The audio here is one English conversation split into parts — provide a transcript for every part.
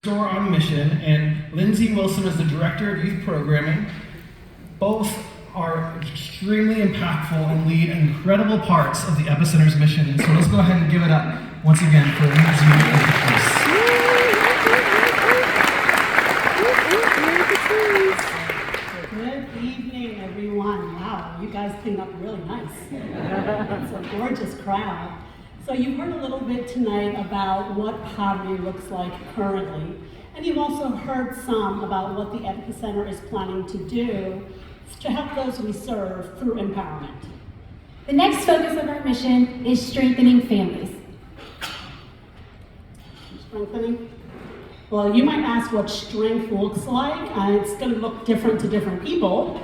Store on Mission, and Lindsay Wilson is the Director of Youth Programming. Both are extremely impactful and lead incredible parts of the Epicenter's mission. So let's go ahead and give it up once again for Lindsay and Chris. Good evening, everyone. Wow, you guys cleaned up really nice. It's a gorgeous crowd. So you've heard a little bit tonight about what poverty looks like currently, and you've also heard some about what the Epicenter is planning to do to help those we serve through empowerment. The next focus of our mission is strengthening families. Strengthening? Well, you might ask what strength looks like, and it's going to look different to different people.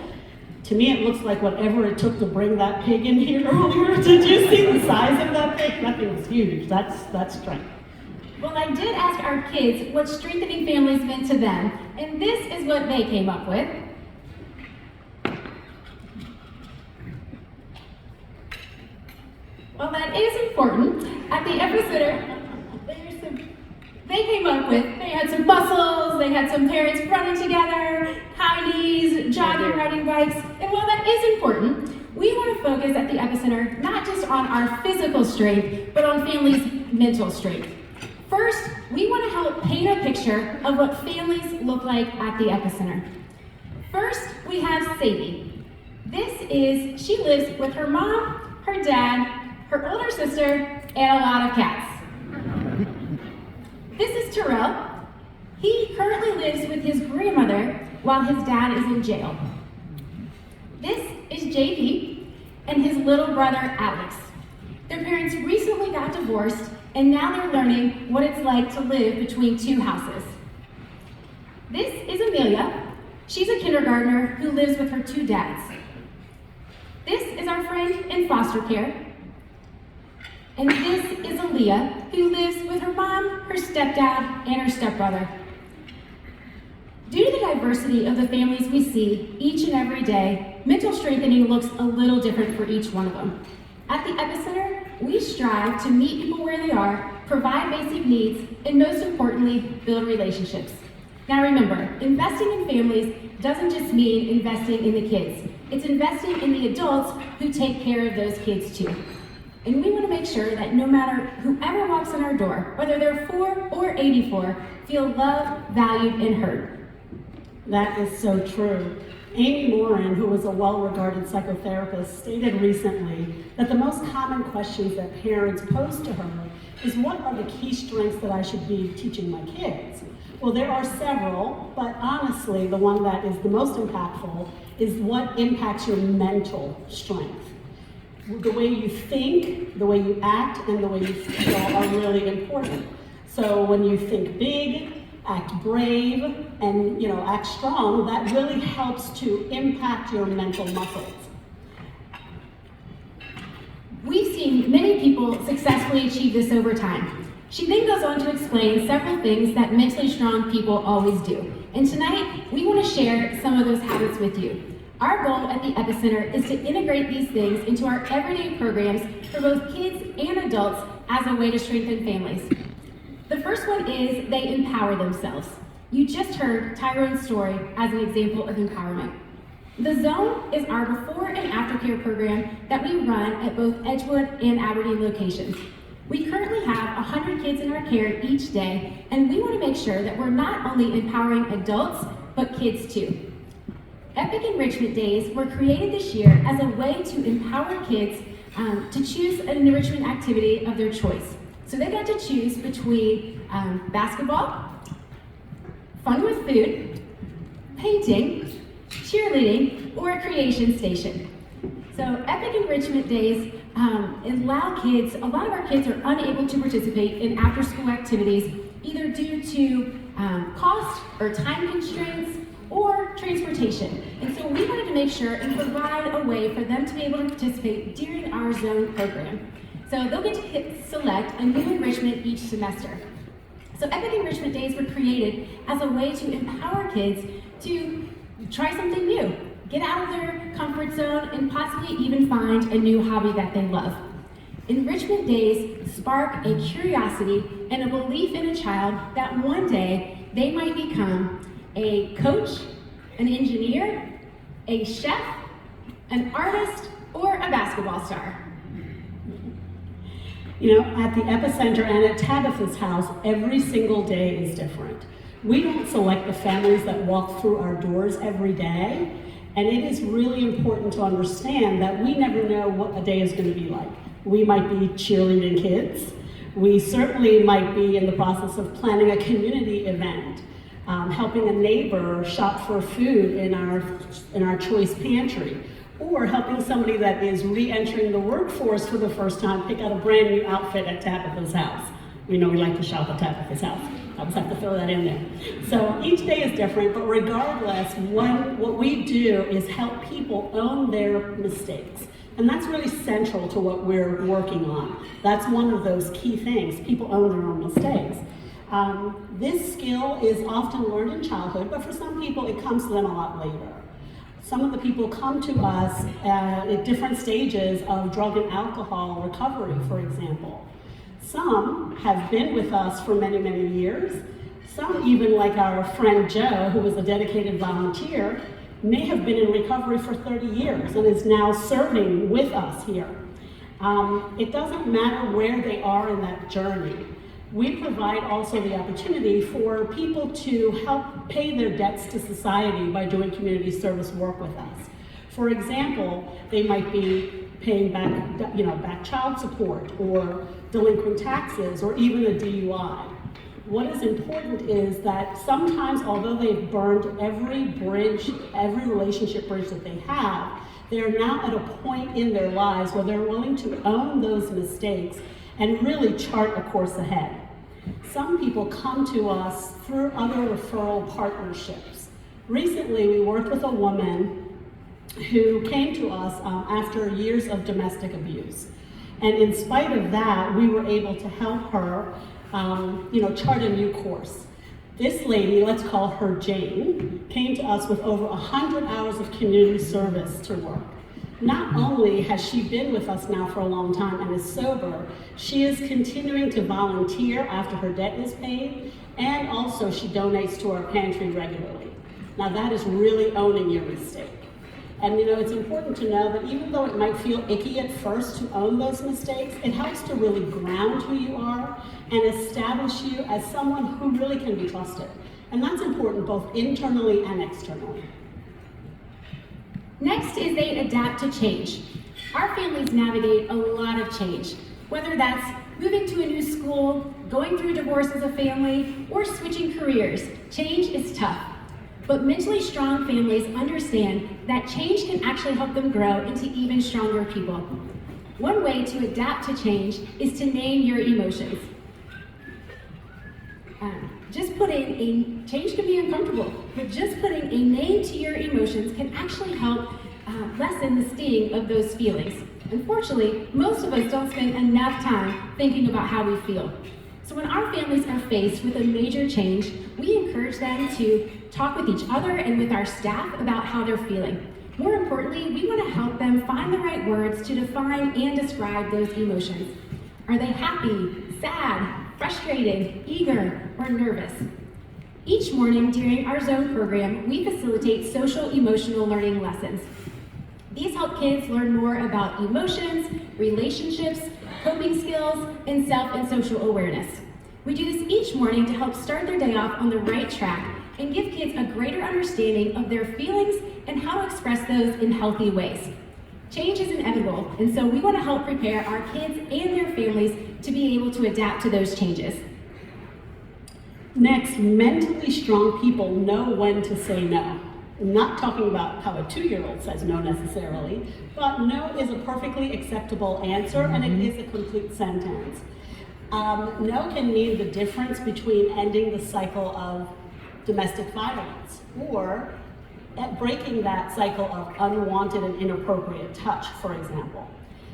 To me, it looks like whatever it took to bring that pig in here earlier. Did you see the size of that pig? That thing was huge. That's strength. Well, I did ask our kids what strengthening families meant to them, and this is what they came up with. Well, that is important. At the Epicenter, they came up with, they had some bustles, they had some parents running together, high knees, jogging, riding bikes, and while that is important, we want to focus at the Epicenter not just on our physical strength, but on families' mental strength. First, we want to help paint a picture of what families look like at the Epicenter. First, we have Sadie. She lives with her mom, her dad, her older sister, and a lot of cats. This is Terrell. He currently lives with his grandmother while his dad is in jail. This is JP and his little brother Alex. Their parents recently got divorced and now they're learning what it's like to live between two houses. This is Amelia. She's a kindergartner who lives with her two dads. This is our friend in foster care. And this is Aaliyah, who lives with her mom, her stepdad, and her stepbrother. Due to the diversity of the families we see each and every day, mental strengthening looks a little different for each one of them. At the Epicenter, we strive to meet people where they are, provide basic needs, and most importantly, build relationships. Now remember, investing in families doesn't just mean investing in the kids. It's investing in the adults who take care of those kids too. And we want to make sure that no matter whoever walks in our door, whether they're 4 or 84, feel loved, valued, and heard. That is so true. Amy Morin, who is a well-regarded psychotherapist, stated recently that the most common questions that parents pose to her is, what are the key strengths that I should be teaching my kids? Well, there are several, but honestly, the one that is the most impactful is what impacts your mental strength. The way you think, the way you act, and the way you feel are really important. So when you think big, act brave, and act strong, that really helps to impact your mental muscles. We've seen many people successfully achieve this over time. She then goes on to explain several things that mentally strong people always do. And tonight, we want to share some of those habits with you. Our goal at the Epicenter is to integrate these things into our everyday programs for both kids and adults as a way to strengthen families. The first one is they empower themselves. You just heard Tyrone's story as an example of empowerment. The Zone is our before and after care program that we run at both Edgewood and Aberdeen locations. We currently have 100 kids in our care each day, and we want to make sure that we're not only empowering adults, but kids too. Epic Enrichment Days were created this year as a way to empower kids to choose an enrichment activity of their choice. So they got to choose between basketball, fun with food, painting, cheerleading, or a creation station. So Epic Enrichment Days allow kids, a lot of our kids are unable to participate in after-school activities either due to cost or time constraints or transportation. And so we wanted to make sure and provide a way for them to be able to participate during our Zone program. So they'll get to select a new enrichment each semester. So Epic Enrichment Days were created as a way to empower kids to try something new, get out of their comfort zone, and possibly even find a new hobby that they love. Enrichment Days spark a curiosity and a belief in a child that one day they might become a coach, an engineer, a chef, an artist, or a basketball star. You know, at the EPICENTER and at Tabitha's house, every single day is different. We don't select the families that walk through our doors every day, and it is really important to understand that we never know what a day is going to be like. We might be cheerleading kids. We certainly might be in the process of planning a community event, helping a neighbor shop for food in our choice pantry, or helping somebody that is re-entering the workforce for the first time pick out a brand new outfit at Tabitha's house. We know we like to shop at Tabitha's house. I just have to throw that in there. So each day is different, but regardless, what we do is help people own their mistakes. And that's really central to what we're working on. That's one of those key things. People own their own mistakes. This skill is often learned in childhood, but for some people it comes to them a lot later. Some of the people come to us at different stages of drug and alcohol recovery, for example. Some have been with us for many, many years. Some, even like our friend Joe, who was a dedicated volunteer, may have been in recovery for 30 years and is now serving with us here. It doesn't matter where they are in that journey. We provide also the opportunity for people to help pay their debts to society by doing community service work with us. For example, they might be paying back child support or delinquent taxes or even a DUI. What is important is that sometimes, although they've burned every bridge, every relationship bridge that they have, they are now at a point in their lives where they're willing to own those mistakes and really chart a course ahead. Some people come to us through other referral partnerships. Recently, we worked with a woman who came to us after years of domestic abuse. And in spite of that, we were able to help her chart a new course. This lady, let's call her Jane, came to us with over 100 hours of community service to work. Not only has she been with us now for a long time and is sober, she is continuing to volunteer after her debt is paid, and also she donates to our pantry regularly. Now that is really owning your mistake. And it's important to know that even though it might feel icky at first to own those mistakes, it helps to really ground who you are and establish you as someone who really can be trusted. And that's important both internally and externally. Next is they adapt to change. Our families navigate a lot of change, whether that's moving to a new school, going through divorce as a family, or switching careers. Change is tough. But mentally strong families understand that change can actually help them grow into even stronger people. One way to adapt to change is to name your emotions. Change can be uncomfortable, but just putting a name to your emotions can actually help lessen the sting of those feelings. Unfortunately, most of us don't spend enough time thinking about how we feel. So when our families are faced with a major change, we encourage them to talk with each other and with our staff about how they're feeling. More importantly, we want to help them find the right words to define and describe those emotions. Are they happy, sad, frustrated, eager, or nervous? Each morning during our zone program, we facilitate social emotional learning lessons. These help kids learn more about emotions, relationships, coping skills, and self and social awareness. We do this each morning to help start their day off on the right track and give kids a greater understanding of their feelings and how to express those in healthy ways. Change is inevitable, and so we want to help prepare our kids and their families to be able to adapt to those changes. Next, mentally strong people know when to say no. I'm not talking about how a 2-year-old says no necessarily, but no is a perfectly acceptable answer, and it is a complete sentence. No can mean the difference between ending the cycle of domestic violence or breaking that cycle of unwanted and inappropriate touch, for example.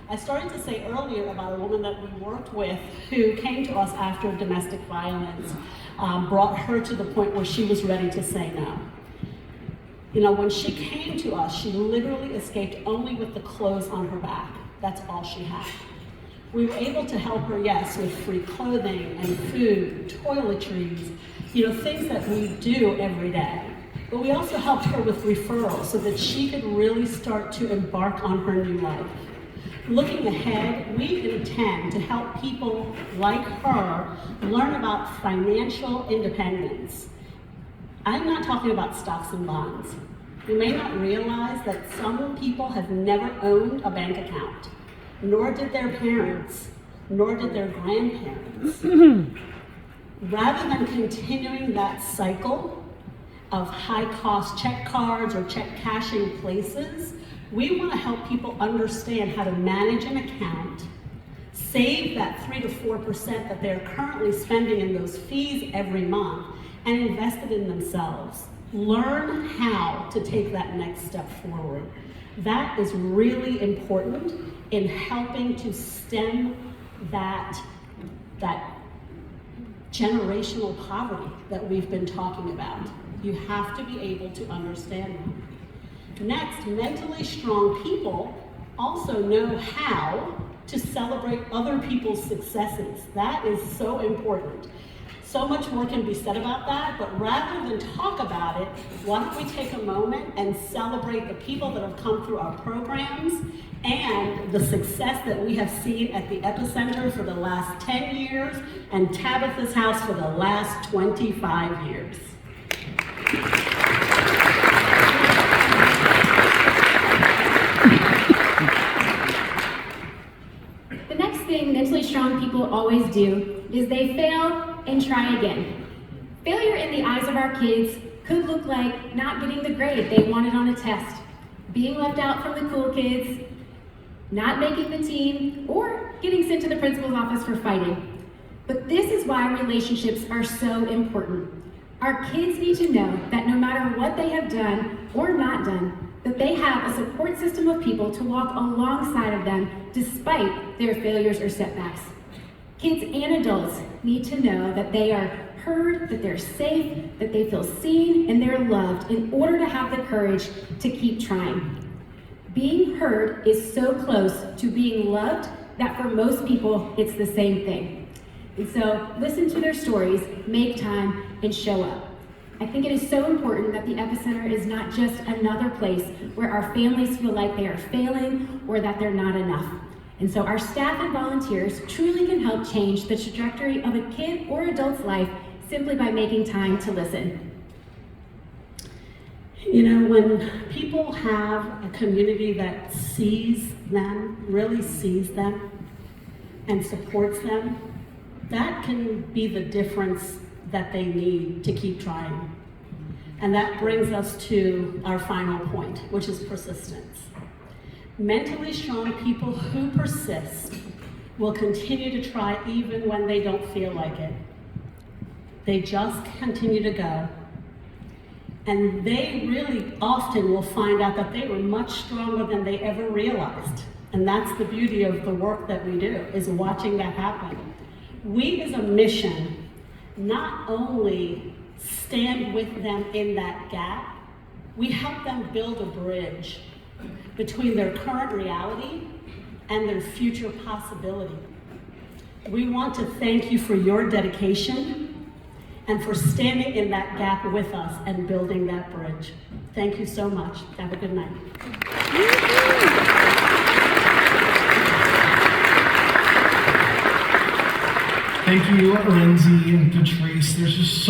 I started to say earlier about a woman that we worked with who came to us after domestic violence brought her to the point where she was ready to say no. When she came to us, she literally escaped only with the clothes on her back. That's all she had. We were able to help her, yes, with free clothing and food, toiletries, things that we do every day. But we also helped her with referrals so that she could really start to embark on her new life. Looking ahead, we intend to help people like her learn about financial independence. I'm not talking about stocks and bonds. You may not realize that some people have never owned a bank account, nor did their parents, nor did their grandparents. Rather than continuing that cycle of high-cost check cards or check cashing places, we want to help people understand how to manage an account, save that 3 to 4% that they're currently spending in those fees every month, and invest it in themselves. Learn how to take that next step forward. That is really important in helping to stem that generational poverty that we've been talking about. You have to be able to understand that. Next, mentally strong people also know how to celebrate other people's successes. That is so important. So much more can be said about that, but rather than talk about it, why don't we take a moment and celebrate the people that have come through our programs and the success that we have seen at the EPICENTER for the last 10 years and Tabitha's house for the last 25 years. The next thing mentally strong people always do is they fail and try again. Failure in the eyes of our kids could look like not getting the grade they wanted on a test, being left out from the cool kids, not making the team, or getting sent to the principal's office for fighting. But this is why relationships are so important. Our kids need to know that no matter what they have done or not done, that they have a support system of people to walk alongside of them despite their failures or setbacks. Kids and adults need to know that they are heard, that they're safe, that they feel seen, and they're loved in order to have the courage to keep trying. Being heard is so close to being loved that for most people, it's the same thing. And so listen to their stories, make time, and show up. I think it is so important that the EPICENTER is not just another place where our families feel like they are failing or that they're not enough. And so our staff and volunteers truly can help change the trajectory of a kid or adult's life simply by making time to listen. When people have a community that sees them, really sees them, and supports them, that can be the difference that they need to keep trying. And that brings us to our final point, which is persistence. Mentally strong people who persist will continue to try even when they don't feel like it. They just continue to go. And they really often will find out that they were much stronger than they ever realized. And that's the beauty of the work that we do, is watching that happen. We as a mission not only stand with them in that gap, we help them build a bridge between their current reality and their future possibility. We want to thank you for your dedication and for standing in that gap with us and building that bridge. Thank you so much. Have a good night. Thank you, Lindsay and Patrice. There's just so